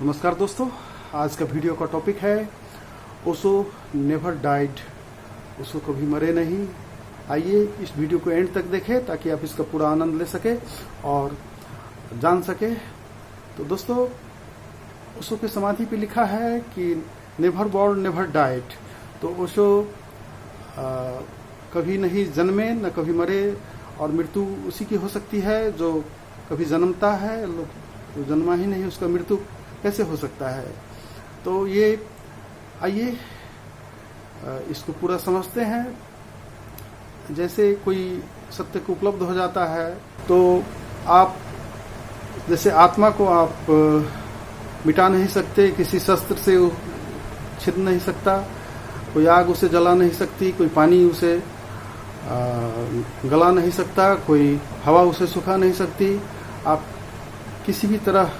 नमस्कार दोस्तों, आज का वीडियो का टॉपिक है ओशो नेवर डाइड। ओशो कभी मरे नहीं। आइए इस वीडियो को एंड तक देखें ताकि आप इसका पूरा आनंद ले सके और जान सके। तो दोस्तों, ओशो के समाधि पे लिखा है कि नेवर बॉर्न नेवर डाइड। तो ओशो कभी नहीं जन्मे न कभी मरे, और मृत्यु उसी की हो सकती है जो कभी जन्मता है। लोग जन्मा ही नहीं, उसका मृत्यु कैसे हो सकता है। तो ये आइए इसको पूरा समझते हैं। जैसे कोई सत्य को उपलब्ध हो जाता है तो आप जैसे आत्मा को आप मिटा नहीं सकते, किसी शस्त्र से छिद नहीं सकता, कोई आग उसे जला नहीं सकती, कोई पानी उसे गला नहीं सकता, कोई हवा उसे सुखा नहीं सकती। आप किसी भी तरह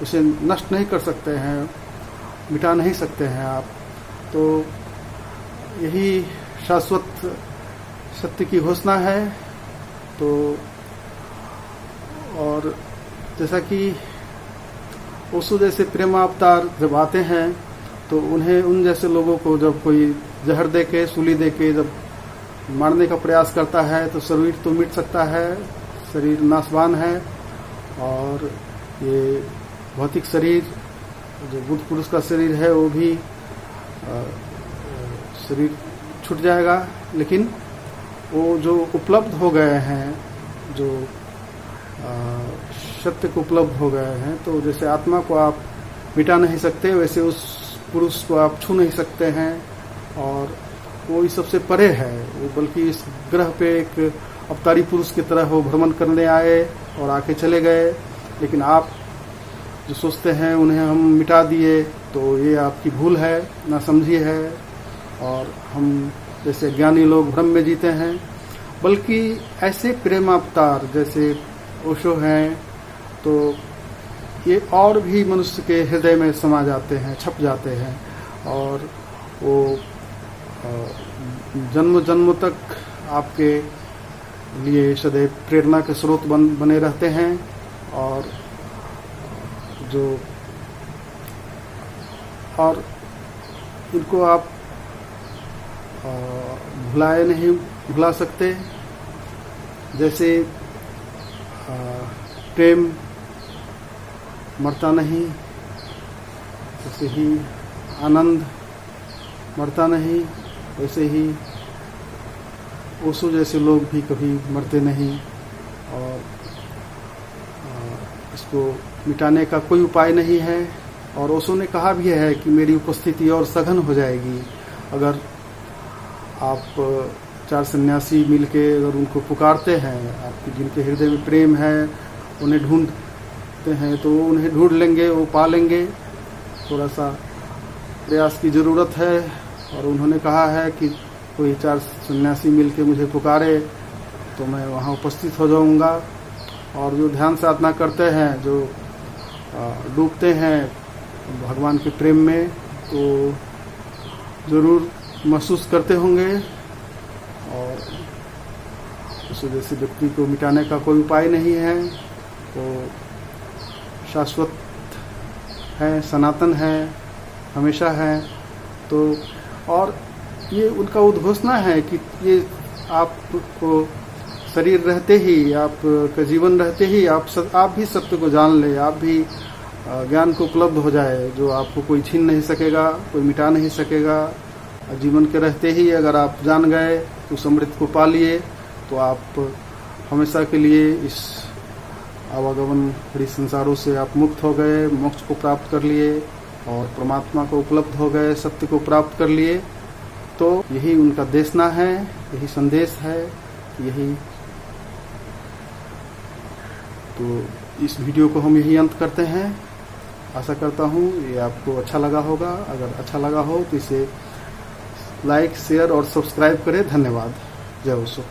उसे नष्ट नहीं कर सकते हैं, मिटा नहीं सकते हैं आप। तो यही शाश्वत सत्य की घोषणा है। तो और जैसा कि ओशो जैसे प्रेमावतार जब आते हैं तो उन्हें उन जैसे लोगों को जब कोई जहर दे के, सूली दे के जब मारने का प्रयास करता है तो शरीर तो मिट सकता है, शरीर नाशवान है, और ये भौतिक शरीर जो बुद्ध पुरुष का शरीर है वो भी शरीर छूट जाएगा। लेकिन वो जो उपलब्ध हो गए हैं, जो सत्य को उपलब्ध हो गए हैं, तो जैसे आत्मा को आप मिटा नहीं सकते वैसे उस पुरुष को आप छू नहीं सकते हैं। और वो इस सबसे परे है, वो बल्कि इस ग्रह पे एक अवतारी पुरुष की तरह वो भ्रमण करने आए और आके चले गए। लेकिन आप जो सोचते हैं उन्हें हम मिटा दिए, तो ये आपकी भूल है, नासमझी है। और हम जैसे ज्ञानी लोग भ्रम में जीते हैं। बल्कि ऐसे प्रेमावतार जैसे ओशो हैं तो ये और भी मनुष्य के हृदय में समा जाते हैं, छप जाते हैं, और वो जन्म जन्म तक आपके लिए सदैव प्रेरणा के स्रोत बने रहते हैं। और इनको आप भुला सकते। जैसे प्रेम मरता नहीं, वैसे ही आनंद मरता नहीं, वैसे ही ओशो जैसे लोग भी कभी मरते नहीं। और इसको मिटाने का कोई उपाय नहीं है। और ओशो ने कहा भी है कि मेरी उपस्थिति और सघन हो जाएगी अगर आप 4 सन्यासी मिलके अगर उनको पुकारते हैं, आपके जिनके हृदय में प्रेम है उन्हें ढूंढते हैं तो उन्हें ढूंढ लेंगे, वो पा लेंगे। थोड़ा सा प्रयास की ज़रूरत है। और उन्होंने कहा है कि कोई 4 सन्यासी मिलके मुझे पुकारे तो मैं वहाँ उपस्थित हो जाऊँगा। और जो ध्यान साधना करते हैं, जो डूबते हैं भगवान के प्रेम में, तो ज़रूर महसूस करते होंगे। और उस जैसे व्यक्ति को मिटाने का कोई उपाय नहीं है। वो शाश्वत है, सनातन है, हमेशा है। तो और ये उनका उद्घोषणा है कि ये आपको शरीर रहते ही, आपका जीवन रहते ही आप भी सत्य को जान ले, आप भी ज्ञान को उपलब्ध हो जाए, जो आपको कोई छीन नहीं सकेगा, कोई मिटा नहीं सकेगा। जीवन के रहते ही अगर आप जान गए, उस अमृत को पा लिए, तो आप हमेशा के लिए इस आवागमन भरी संसारों से आप मुक्त हो गए, मोक्ष को प्राप्त कर लिए और परमात्मा को उपलब्ध हो गए, सत्य को प्राप्त कर लिए। तो यही उनका देशना है, यही संदेश है, यही। तो इस वीडियो को हम यही अंत करते हैं। आशा करता हूँ ये आपको अच्छा लगा होगा। अगर अच्छा लगा हो तो इसे लाइक, शेयर और सब्सक्राइब करें। धन्यवाद। जय ओशो।